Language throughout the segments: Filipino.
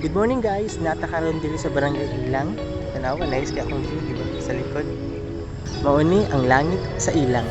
Good morning guys, natakaroon diri sa Brgy Ilang. Tanawa, nice ka akong view, diba? Sa likod. Mauni ang langit sa ilang.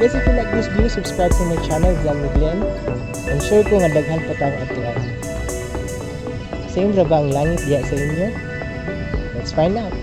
Guys, if you like this video, subscribe to my channel, Vlog ni Glenn. And sure ko nga daghan pa tayong atuan. Same ra ba ang langit diya sa inyo? Let's find out.